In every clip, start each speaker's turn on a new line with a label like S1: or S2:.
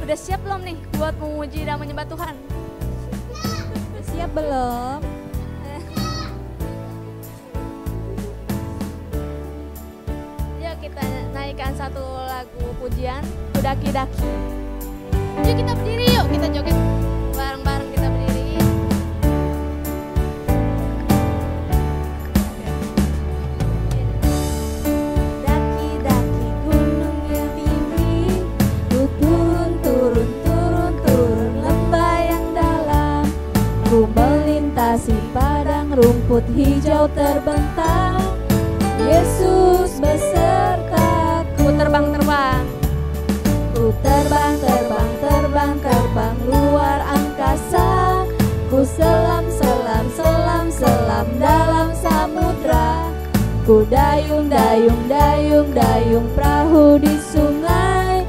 S1: Udah siap belum nih buat memuji dan menyembah Tuhan?
S2: Udah siap belum?
S1: Yuk kita naikkan satu lagu pujian, Kudaki-daki. Yuk kita berdiri, yuk kita joget bareng-bareng, kita berdiri.
S2: Daki-daki gunung yang tinggi, ku turun lembah yang dalam, ku melintasi padang rumput hijau terbentang. Yesus besertaku,
S1: Terbang-terbang.
S2: ku terbang luar angkasa, ku selam dalam samudra, ku dayung perahu di sungai.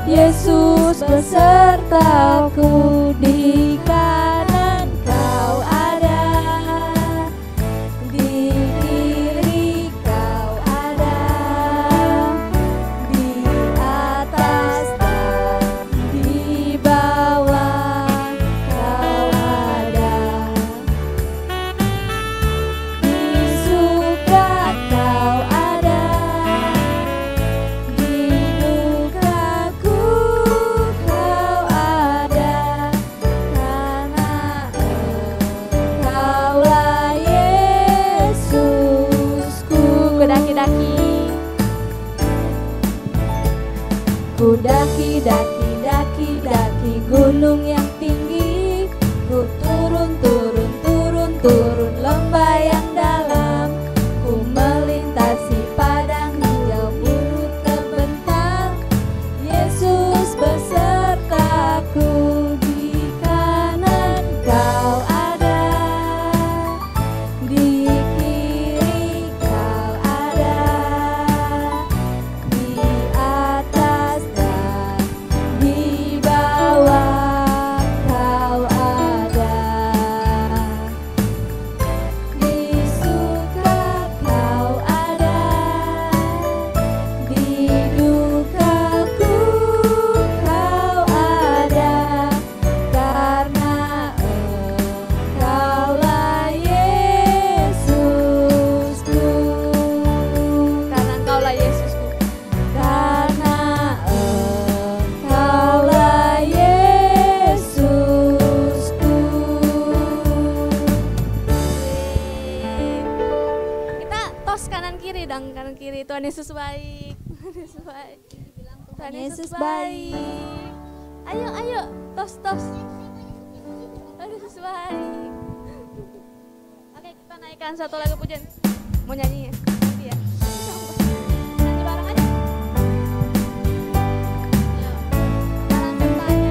S2: Yesus besertaku, di kanan kau ada, di kiri kau ada, di atas dan di bawah kau ada, di suka kau ada, di dukaku kau ada, karena Engkaulah Yesusku.
S1: Kudaki-daki.
S2: Ku daki gunung yang tinggi, ku turun lembah yang dalam, ku melintasi padang hijau biru terbentang. Yesus besertaku, di kanan kau ada, di kiri kau ada, di atas dan di bawah kau ada, di suka kau ada, di dukaku kau ada, karena Engkaulah Yesusku.
S1: Karena Engkaulah Yesusku.
S2: Karena Engkaulah Yesusku.
S1: Kita tos kanan kiri dong, kanan kiri. Tuhan Yesus baik. Tuhan Yesus baik. Tuhan
S2: Yesus baik.
S1: Ayo, tos. Tuhan Yesus baik. Oke, kita naikkan satu lagu pujian. Mau nyanyi ya? Nanti ya. Nyanyi bareng aja. Ayo.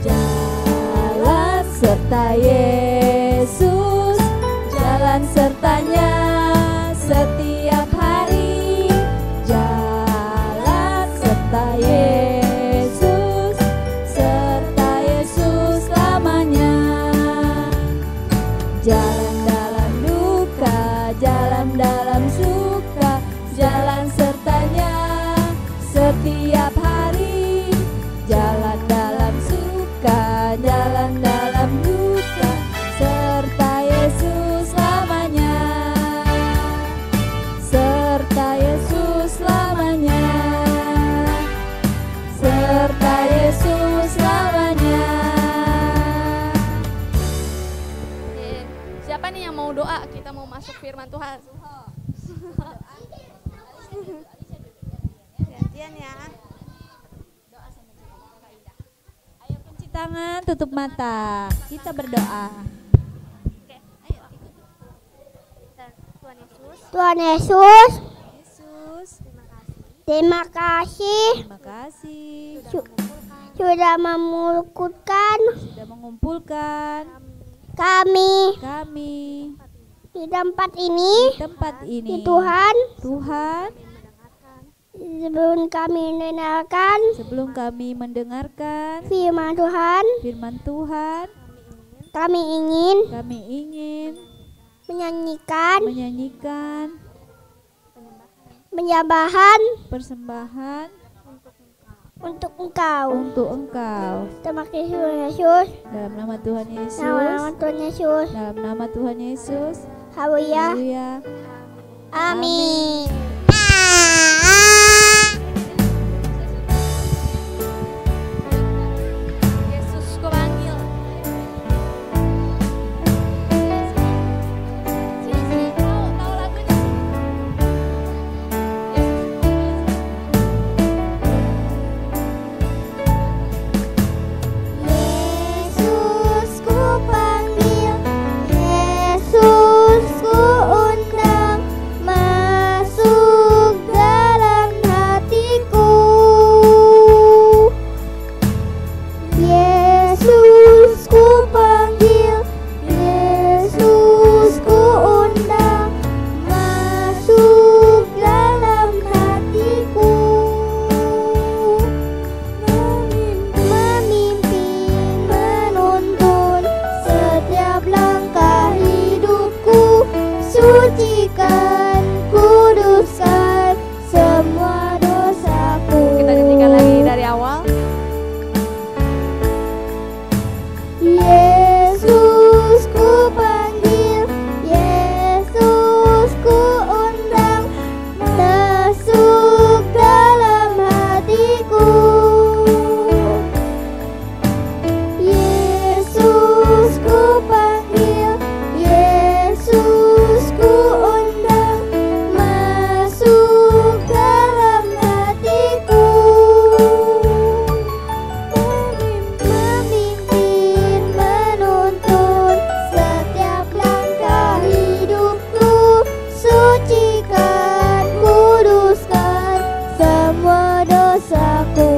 S1: Jalan sertanya.
S2: Jalan serta Yesus, jalan sertanya setiap hari. Jalan serta Yesus selamanya. Jalan dalam duka, jalan dalam suka, jalan sertanya setiap hari. Jalan dalam suka, jalan dalam duka, serta Yesus selamanya. Serta Yesus selamanya. Serta Yesus selamanya.
S1: Oke. Siapa nih yang mau doa? Kita mau masuk firman Tuhan. Gantian ya.
S2: Ayo kunci tangan, tutup mata. Kita berdoa.
S1: Oke, ayo. Tuhan Yesus,
S3: Tuhan Yesus,
S2: Yesus,
S1: terima kasih
S2: terima kasih
S3: sudah mengumpulkan
S2: sudah mengumpulkan
S3: kami
S2: kami
S3: di tempat ini.
S2: di tempat ini.
S3: Tuhan,
S2: sebelum kami mendengarkan
S3: firman Tuhan, kami ingin
S2: menyanyikan
S3: menyanyikan
S2: persembahan
S3: untuk Engkau.
S2: untuk Engkau.
S3: Terima kasih Tuhan Yesus.
S2: Dalam nama Tuhan Yesus.
S3: Nama Tuhan Yesus.
S2: Dalam nama Tuhan Yesus.
S3: Haleluya.
S2: Haleluya.
S3: Amin.
S1: Yesus ku panggil. Sini, tahu lagunya.
S3: Yesus ku panggil, Yesus ku undang, masuk dalam hatiku. Yesus ku panggil, Yesus ku undang, masuk dalam hatiku. Memimpin, menuntun setiap langkah hidupku, sucikan, kuduskan semua dosaku.
S1: Kita nyanyikan lagi dari awal.
S3: Yesus ku panggil, Yesus ku undang, masuk dalam hatiku. Yesus ku panggil, Yesus ku undang, masuk dalam hatiku. Memimpin, menuntun setiap langkah hidupku, sucikan, kuduskan semua dosaku.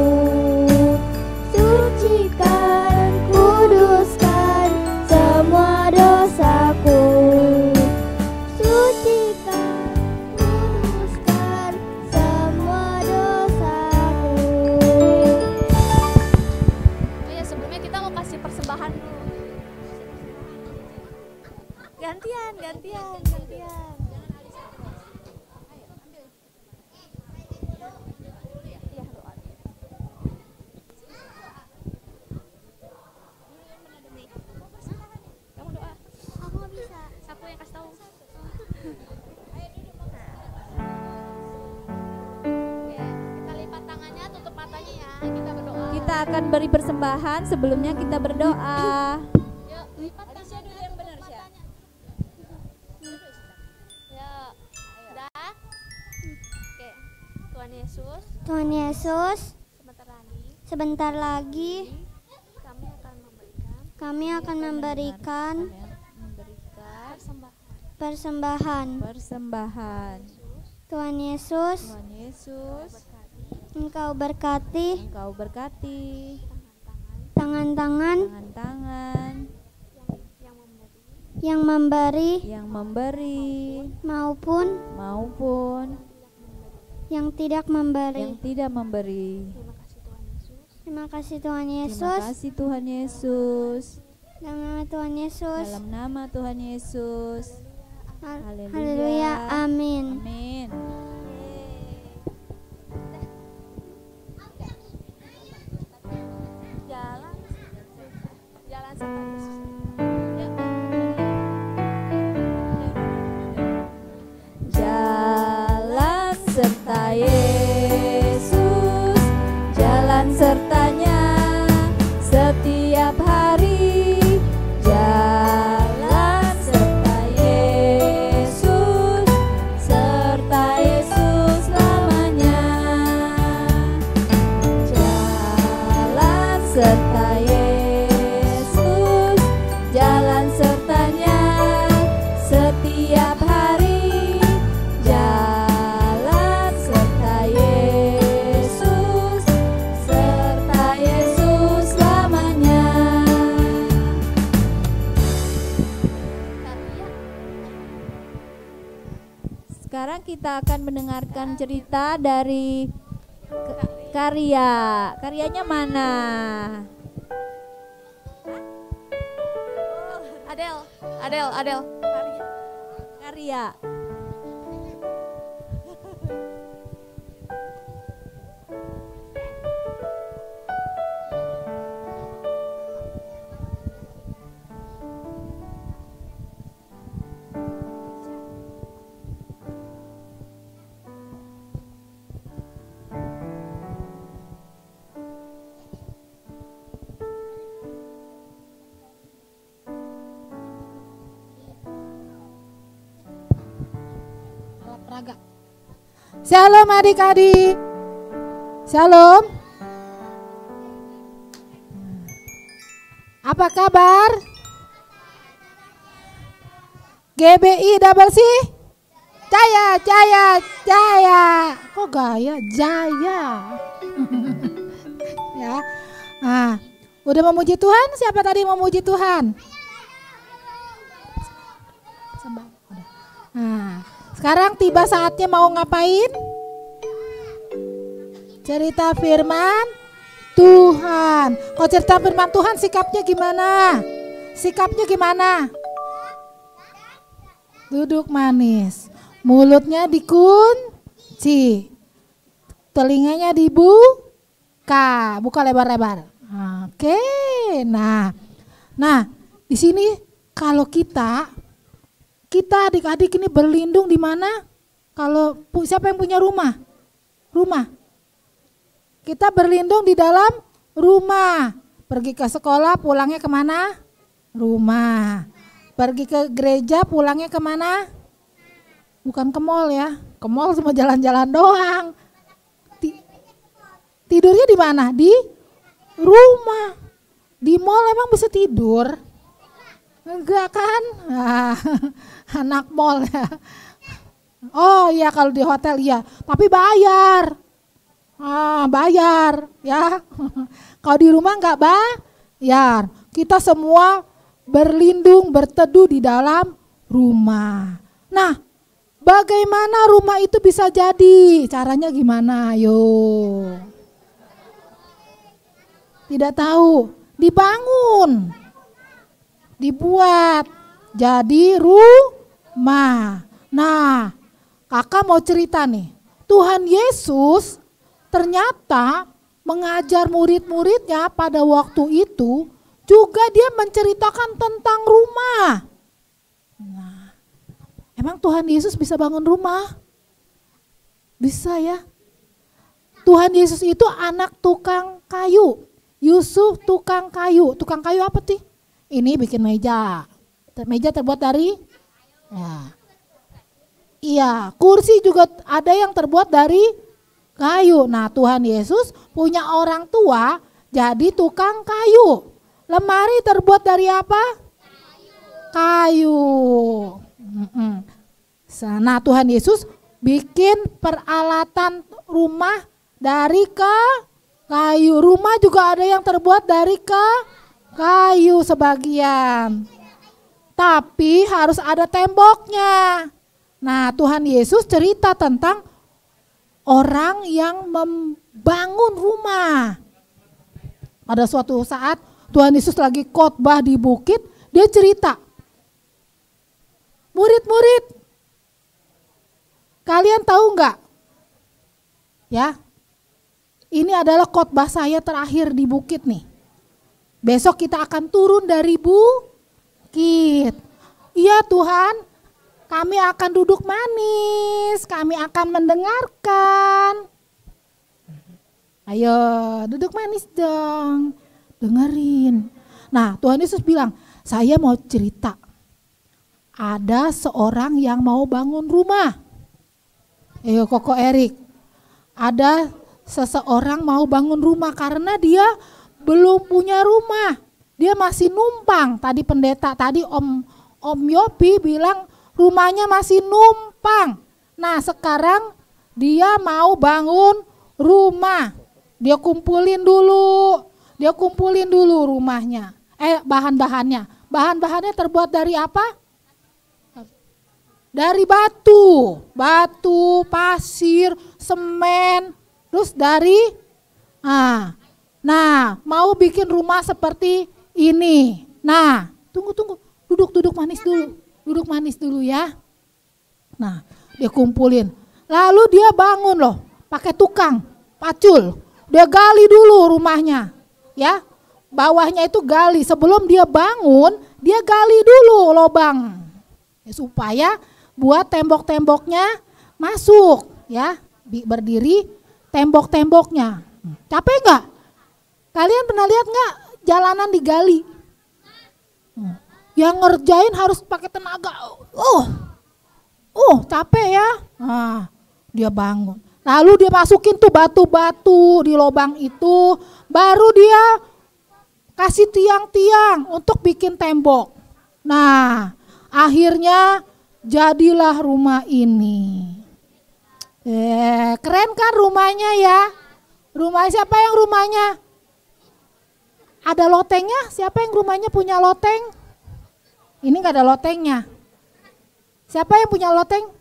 S3: Sucikan, kuduskan semua dosaku. Sucikan, kuduskan semua dosaku.
S1: Oh ya, sebelumnya kita mau kasih persembahan dulu. Gantian. Iya, doa. Kamu doa.
S3: Aku nggak bisa.
S1: Aku yang kasih tahu. Oke, kita lipat tangannya, tutup matanya ya. Kita berdoa.
S2: Kita akan beri persembahan, sebelumnya kita berdoa.
S1: Yuk, lipat tangannya, dulu yang benar, Syah. Ya, udah. Oke, Tuhan Yesus,
S3: Tuhan Yesus,
S1: sebentar lagi
S3: sebentar lagi
S1: kami akan memberikan
S3: kami akan memberikan
S1: persembahan.
S2: Persembahan.
S3: Tuhan Yesus,
S2: Tuhan Yesus,
S3: Engkau berkati
S2: Engkau berkati
S3: tangan-tangan
S2: tangan-tangan
S3: yang memberi
S2: yang memberi
S3: maupun
S2: maupun
S3: yang tidak
S2: yang
S3: memberi.
S2: tidak memberi.
S3: Terima kasih Tuhan
S2: Terima
S3: Yesus.
S2: kasih Tuhan Yesus.
S3: Dalam nama Tuhan Yesus.
S2: Dalam nama Tuhan Yesus.
S3: Haleluya. Amin.
S2: Amin.
S1: Jalan sama Yesus.
S2: Jalan serta Yesus, jalan sertanya setiap hari. Jalan serta Yesus, serta Yesus selamanya. Jalan serta Yesus, jalan sertanya setiap hari. Jalan serta Yesus, serta Yesus selamanya. Sekarang kita akan mendengarkan cerita dari Karya. Karyanya mana?
S1: Adel.
S2: Karya.
S4: tenaga. Shalom adik-adik. Shalom. Apa kabar? GBI double C? Jaya, Jaya, Jaya. Kok gaya? Jaya. Ya. Nah, udah memuji Tuhan? Siapa tadi memuji Tuhan? Nah, sekarang tiba saatnya mau ngapain? Cerita firman Tuhan. Kalau cerita firman Tuhan sikapnya gimana? Sikapnya gimana? Duduk manis, mulutnya dikunci, telinganya dibuka, buka lebar-lebar. Oke, nah, di sini kalau kita adik-adik ini berlindung di mana? Kalau siapa yang punya rumah? Rumah. Kita berlindung di dalam rumah. Pergi ke sekolah, pulangnya kemana? Rumah. Pergi ke gereja, pulangnya kemana? Bukan ke mall ya. Ke mall cuma jalan-jalan doang. Tidurnya di mana? Di rumah. Di mall emang bisa tidur? Enggak kan? Anak mall ya. Oh iya, kalau di hotel iya. Tapi bayar. Bayar ya. Kalau di rumah enggak bayar. Kita semua berlindung, berteduh di dalam rumah. Nah, bagaimana rumah itu bisa jadi? Caranya gimana? Ayo. Tidak tahu. Dibangun. Dibuat jadi rumah. Nah, kakak mau cerita nih. Tuhan Yesus ternyata mengajar murid-muridnya pada waktu itu juga dia menceritakan tentang rumah. Nah, emang Tuhan Yesus bisa bangun rumah? Bisa ya. Tuhan Yesus itu anak tukang kayu. Yusuf tukang kayu. Tukang kayu apa sih? Ini bikin meja. Meja terbuat dari? Ya. Iya, kursi juga ada yang terbuat dari kayu. Nah, Tuhan Yesus punya orang tua jadi tukang kayu. Lemari terbuat dari apa? Kayu. Nah, Tuhan Yesus bikin peralatan rumah dari kayu. Rumah juga ada yang terbuat dari kayu sebagian. Tapi harus ada temboknya. Nah, Tuhan Yesus cerita tentang orang yang membangun rumah. Pada suatu saat Tuhan Yesus lagi khotbah di bukit, dia cerita, murid-murid, kalian tahu enggak? Ya, ini adalah khotbah saya terakhir di bukit nih. Besok kita akan turun dari bukit. Iya Tuhan, kami akan duduk manis, kami akan mendengarkan. Ayo duduk manis dong. Dengerin. Nah, Tuhan Yesus bilang, saya mau cerita. Ada seorang yang mau bangun rumah. Ayo Koko Erik. Ada seseorang mau bangun rumah karena dia belum punya rumah. Dia masih numpang. Tadi pendeta, tadi Om Yopi bilang rumahnya masih numpang. Nah, sekarang dia mau bangun rumah. Dia kumpulin dulu rumahnya. Bahan-bahannya. Bahan-bahannya terbuat dari apa? Dari batu, pasir, semen, terus dari mau bikin rumah seperti ini. Nah, tunggu, duduk manis dulu ya. Nah, dia kumpulin. Lalu dia bangun loh, pakai tukang, pacul. Dia gali dulu rumahnya, ya. Bawahnya itu gali. Sebelum dia bangun, dia gali dulu lubang, ya, supaya buat tembok-temboknya masuk, ya. Berdiri tembok-temboknya. Capek nggak? Kalian pernah lihat nggak jalanan digali? Yang ngerjain harus pakai tenaga. Capek ya. Nah, dia bangun. Lalu dia masukin tuh batu-batu di lubang itu. Baru dia kasih tiang-tiang untuk bikin tembok. Nah, akhirnya jadilah rumah ini. Keren kan rumahnya ya? Rumah siapa yang rumahnya? Ada lotengnya? Siapa yang rumahnya punya loteng? Ini gak ada lotengnya. Siapa yang punya loteng?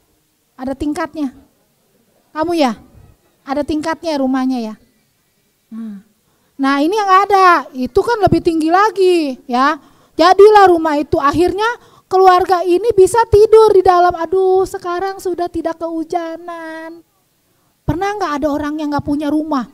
S4: Ada tingkatnya. Kamu ya? Ada tingkatnya rumahnya ya? Nah ini yang ada, itu kan lebih tinggi lagi ya. Jadilah rumah itu, akhirnya keluarga ini bisa tidur di dalam. Aduh, sekarang sudah tidak kehujanan. Pernah gak ada orang yang gak punya rumah?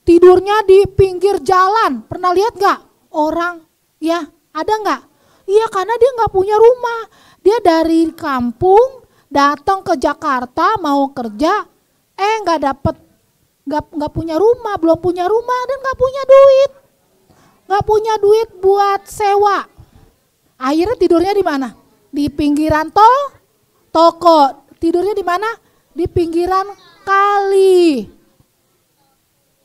S4: Tidurnya di pinggir jalan, pernah lihat gak? Orang, ya ada gak? Iya, karena dia gak punya rumah. Dia dari kampung datang ke Jakarta mau kerja, gak punya rumah, belum punya rumah dan gak punya duit. Gak punya duit buat sewa. Akhirnya tidurnya di mana? Di pinggiran toko. Tidurnya di mana? Di pinggiran kali.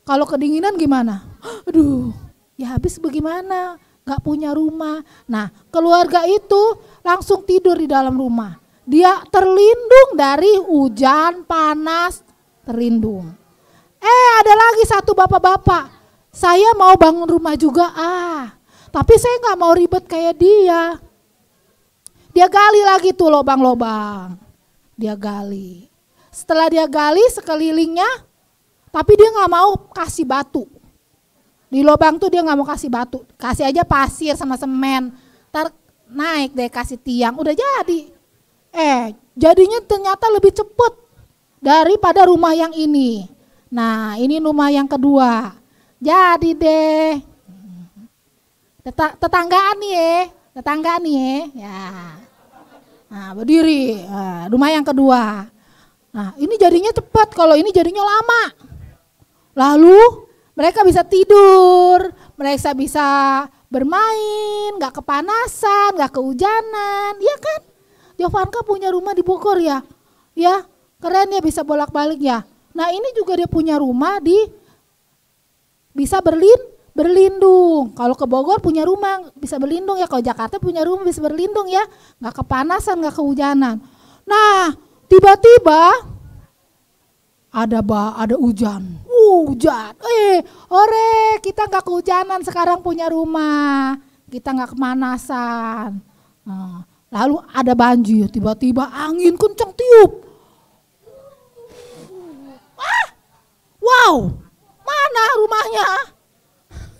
S4: Kalau kedinginan gimana? Aduh, ya habis bagaimana? Gak punya rumah. Nah, keluarga itu langsung tidur di dalam rumah. Dia terlindung dari hujan, panas, terlindung. Ada lagi satu bapak-bapak. Saya mau bangun rumah juga, tapi saya gak mau ribet kayak dia. Dia gali lagi tuh lobang-lobang. Dia gali. Setelah dia gali sekelilingnya, tapi dia gak mau kasih batu. Di lubang tuh dia gak mau kasih batu, kasih aja pasir sama semen. Ntar naik deh kasih tiang, udah jadi. Jadinya ternyata lebih cepet daripada rumah yang ini. Nah ini rumah yang kedua. Jadi deh. Tetanggaan nih ya. Nah berdiri, rumah yang kedua. Nah ini jadinya cepet, kalau ini jadinya lama. Lalu mereka bisa tidur, mereka bisa bermain, gak kepanasan, gak kehujanan, ya kan? Jovanka punya rumah di Bogor ya, keren ya bisa bolak-balik ya. Nah ini juga dia punya rumah bisa berlindung. Kalau ke Bogor punya rumah bisa berlindung ya, kalau Jakarta punya rumah bisa berlindung ya, gak kepanasan, gak kehujanan. Nah tiba-tiba ada hujan. Kita gak kehujanan sekarang punya rumah, kita gak kemanasan. Lalu ada banjir, tiba-tiba angin kencang tiup. Wow, mana rumahnya?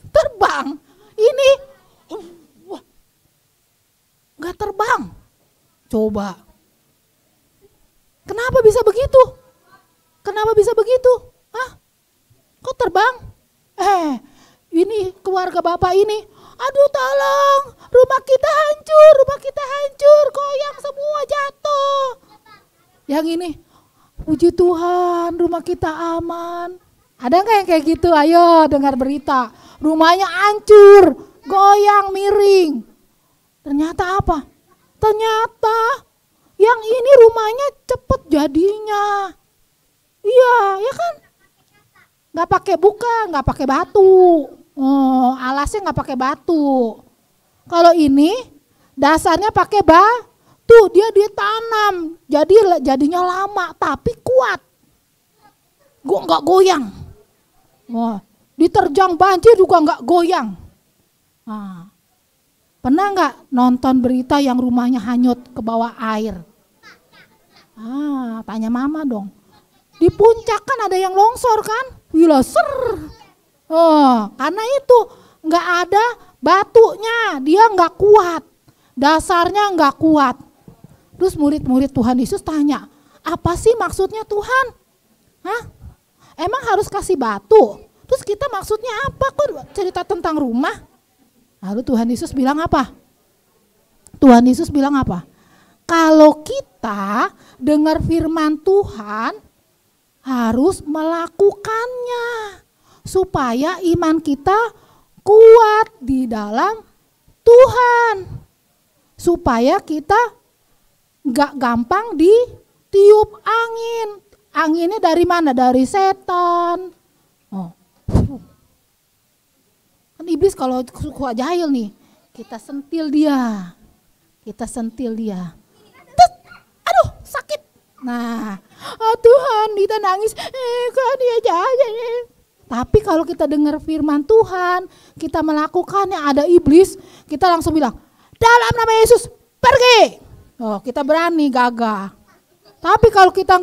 S4: Terbang. Ini gak terbang. Coba. Kenapa bisa begitu? Kok terbang? Ini keluarga bapak ini. Aduh tolong, rumah kita hancur, goyang semua, jatuh. Yang ini, puji Tuhan rumah kita aman. Ada gak yang kayak gitu? Ayo dengar berita. Rumahnya hancur, goyang, miring. Ternyata apa? Ternyata yang ini rumahnya cepet jadinya. Iya, ya kan? Gak pakai buka, gak pakai batu. Alasnya gak pakai batu. Kalau ini dasarnya pakai batu, dia ditanam. Jadinya lama tapi kuat. Gak goyang. Diterjang banjir juga gak goyang. Pernah gak nonton berita yang rumahnya hanyut ke bawah air? Tanya mama dong. Di puncak kan ada yang longsor kan? Gila karena itu gak ada batunya, dia gak kuat. Dasarnya gak kuat. Terus murid-murid Tuhan Yesus tanya, apa sih maksudnya Tuhan? Emang harus kasih batu? Terus kita maksudnya apa? Kok cerita tentang rumah? Lalu Tuhan Yesus bilang apa? Kalau kita dengar firman Tuhan, harus melakukannya supaya iman kita kuat di dalam Tuhan, supaya kita gak gampang tiup angin. Anginnya dari mana? Dari setan. Oh. Kan iblis kalau suka jahil nih, kita sentil dia. Terus, aduh sakit. Nah, Tuhan kita nangis, kok dia jahil. Tapi kalau kita dengar firman Tuhan, kita melakukannya, ada iblis, kita langsung bilang, dalam nama Yesus pergi. Oh, kita berani gagah. Tapi kalau kita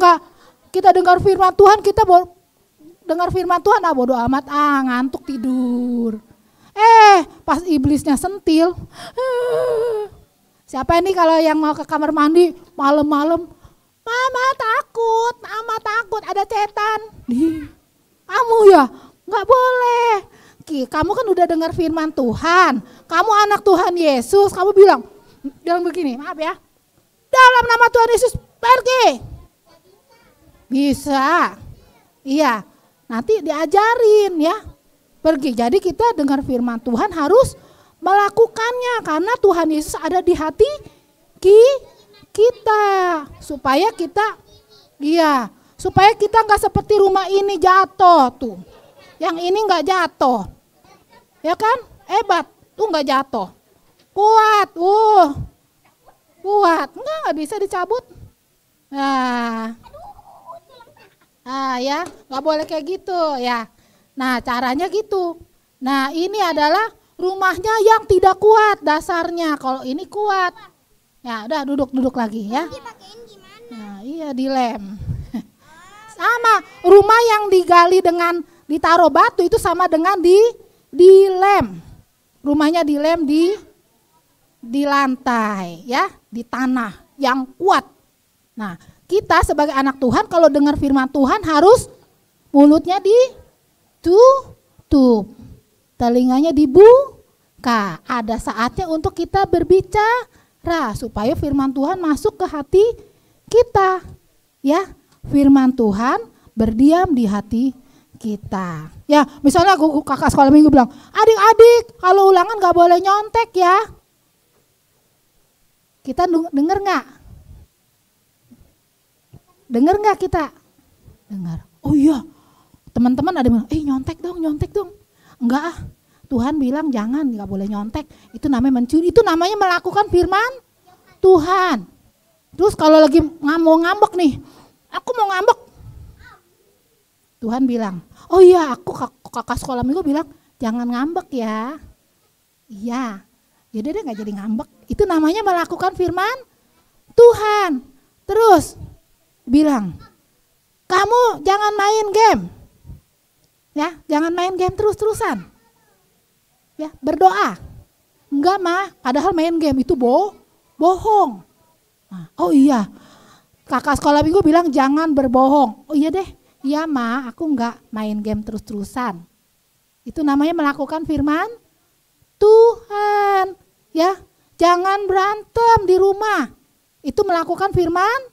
S4: dengar firman Tuhan, dengar firman Tuhan, bodo amat, ngantuk tidur. Pas iblisnya sentil, siapa ini kalau yang mau ke kamar mandi malam-malam, mama takut ada setan. Kamu ya nggak boleh. Kamu kan udah dengar firman Tuhan, kamu anak Tuhan Yesus, kamu bilang begini, maaf ya, dalam nama Tuhan Yesus pergi. Bisa, iya, nanti diajarin ya, pergi. Jadi kita dengar firman Tuhan harus melakukannya, karena Tuhan Yesus ada di hati kita, supaya kita nggak seperti rumah ini jatuh tuh, yang ini nggak jatuh, ya kan? Hebat tuh, nggak jatuh, kuat, nggak bisa dicabut. Ya, nggak boleh kayak gitu ya. Nah, caranya gitu. Nah, ini adalah rumahnya yang tidak kuat dasarnya. Kalau ini kuat, ya udah duduk lagi ya. Nah, iya, dilem. Sama, rumah yang digali dengan ditaruh batu itu sama dengan dilem. Rumahnya dilem di lantai ya, di tanah yang kuat. Nah, kita sebagai anak Tuhan kalau dengar firman Tuhan harus mulutnya ditutup, telinganya dibuka. Ada saatnya untuk kita berbicara supaya firman Tuhan masuk ke hati kita. Ya, firman Tuhan berdiam di hati kita. Ya, misalnya kakak sekolah minggu bilang, adik-adik kalau ulangan gak boleh nyontek ya. Kita denger gak? Dengar nggak kita? Dengar. Oh iya, teman-teman ada yang bilang, nyontek dong. Enggak, Tuhan bilang jangan, nggak boleh nyontek. Itu namanya mencuri, itu namanya melakukan firman Tuhan. Terus kalau lagi mau ngambek nih, aku mau ngambek. Tuhan bilang, oh iya, kakak sekolah minggu bilang jangan ngambek ya. Iya, jadi dia nggak jadi ngambek. Itu namanya melakukan firman Tuhan. Terus bilang, kamu jangan main game. Ya, jangan main game terus-terusan. Ya, berdoa. Enggak mah, padahal main game itu bohong. Nah, oh iya, kakak sekolah minggu bilang jangan berbohong. Oh iya deh, iya mah, aku enggak main game terus-terusan. Itu namanya melakukan firman Tuhan. Ya, jangan berantem di rumah. Itu melakukan firman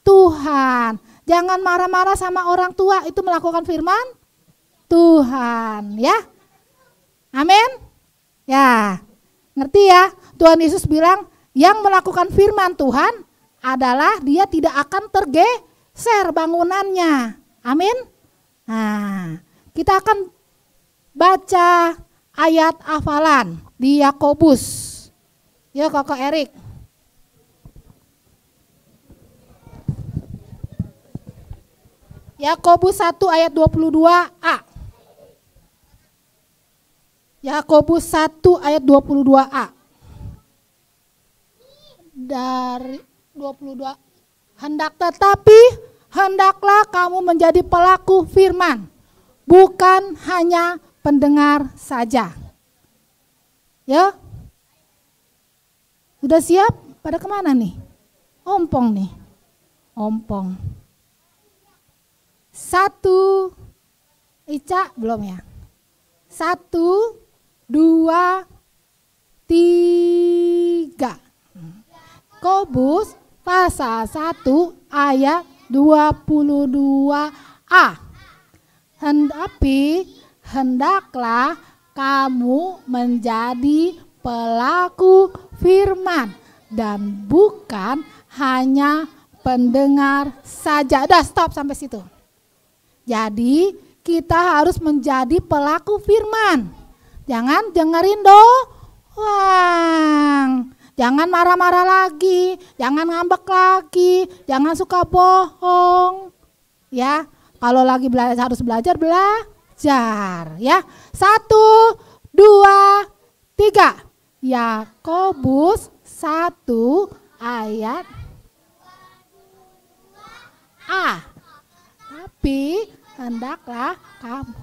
S4: Tuhan. Jangan marah-marah sama orang tua, itu melakukan firman Tuhan, ya. Amin. Ya, ngerti ya? Tuhan Yesus bilang yang melakukan firman Tuhan adalah dia tidak akan tergeser bangunannya. Amin. Nah, kita akan baca ayat hafalan di Yakobus. Ya, Kakak Erik. Yakobus 1 ayat 22a. Yakobus 1 ayat 22a. Dari 22. Hendaklah kamu menjadi pelaku firman, bukan hanya pendengar saja. Ya? Sudah siap? Pada kemana nih? Ompong nih. Ompong. 1, Ica belum ya? 1, 2, 3. Yakobus pasal 1 ayat 22a. Hendaklah kamu menjadi pelaku firman dan bukan hanya pendengar saja. Udah, stop sampai situ. Jadi kita harus menjadi pelaku firman. Jangan dengerin doang. Jangan marah-marah lagi, jangan ngambek lagi, jangan suka bohong. Ya, kalau lagi harus belajar ya. 1, 2, 3. Yakobus 1 ayat A. Tapi hendaklah kamu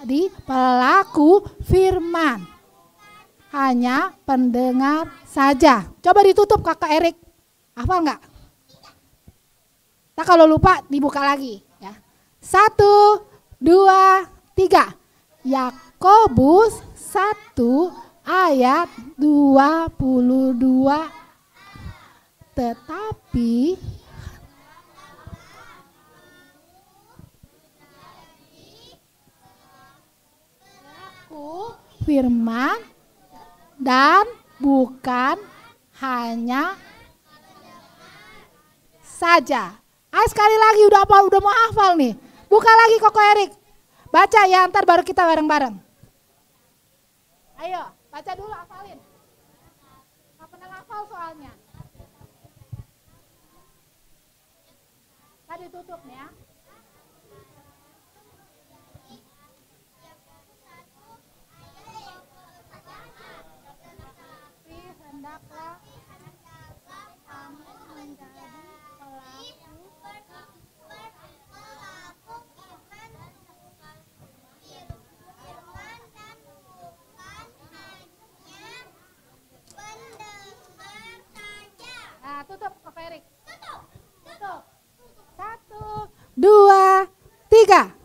S4: jadi pelaku firman, hanya pendengar saja. Coba ditutup Kakak Erik, hafal nggak? Nah, kalau lupa dibuka lagi ya. 1, 2, 3. Yakobus 1 ayat 22. Tetapi firman dan bukan hanya saja. Sekali lagi udah mau hafal nih. Buka lagi Koko Erik. Baca ya, ntar baru kita bareng-bareng. Ayo, baca dulu, hafalin. Gak pernah hafal soalnya. Tadi tutup nih ya. Hendaklah kamu menjadi pelaku firman dan bukan hanya pendengar saja. Nah, tutup Kak Erik. Tutup. 1, 2, 3.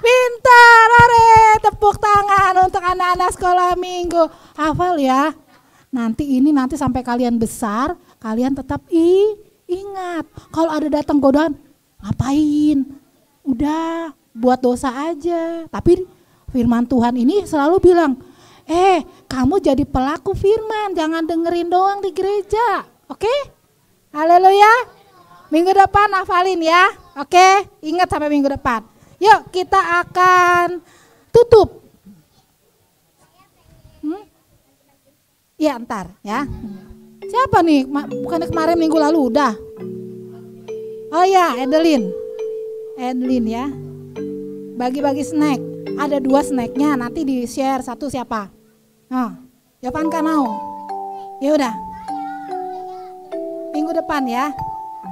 S4: Pintar, ore, tepuk tangan untuk anak-anak sekolah minggu. Hafal ya. Nanti sampai kalian besar, kalian tetap ingat. Kalau ada datang godaan, ngapain? Udah, buat dosa aja. Tapi firman Tuhan ini selalu bilang, kamu jadi pelaku firman, jangan dengerin doang di gereja. Oke? Haleluya. Minggu depan hafalin ya. Oke? Ingat sampai minggu depan. Yuk kita akan tutup. Iya ntar ya. Siapa nih? Bukannya kemarin minggu lalu udah. Oh ya, Edelin ya. Bagi-bagi snack. Ada 2 snacknya, nanti di share satu siapa? Yovanka mau. Ya udah. Minggu depan ya.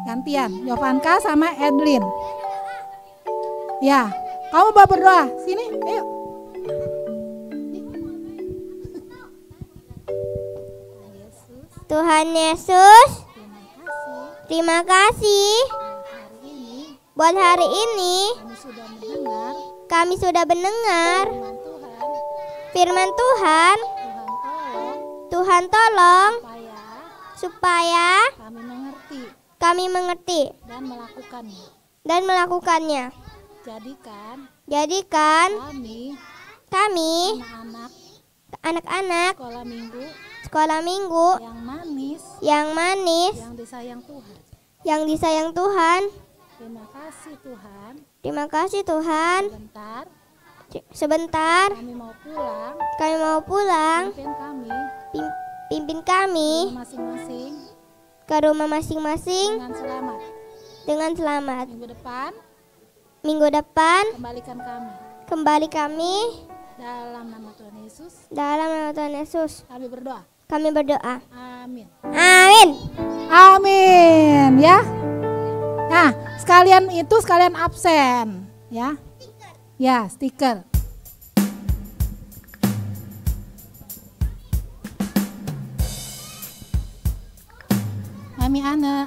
S4: Gantian, Yovanka sama Edelin. Ya, kamu bawa berdoa. Sini, ayo.
S3: Tuhan Yesus, terima kasih buat hari ini kami sudah mendengar firman Tuhan. Tuhan tolong supaya kami mengerti dan melakukannya. Jadikan kami anak-anak sekolah minggu yang manis, yang disayang Tuhan. Terima kasih Tuhan. Sebentar kami mau pulang. Pimpin kami ke rumah masing-masing dengan selamat. Minggu depan kembali kami dalam nama Tuhan Yesus. Kami berdoa.
S4: Amin ya. Nah, sekalian absen ya. Ya, stiker. Mami Ana.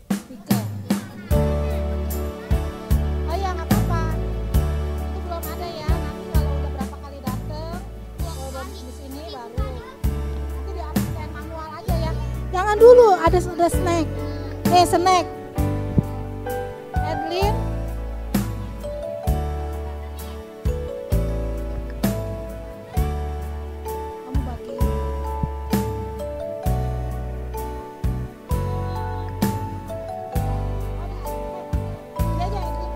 S4: Stiker. Oh ya, nggak apa-apa. Itu belum ada ya. Nanti kalau udah berapa kali dateng, kalau udah di sini baru. Nanti di absen. tangan dulu, ada snack. Snack. Edlin. Kamu bagi. Ini aja, Edlin.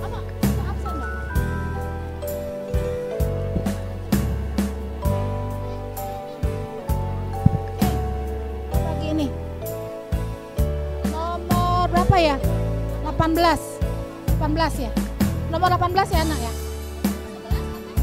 S4: Mama, itu absen nggak? Bagi ini. Nomor berapa ya? 18 ya. Nomor 18 ya anak ya.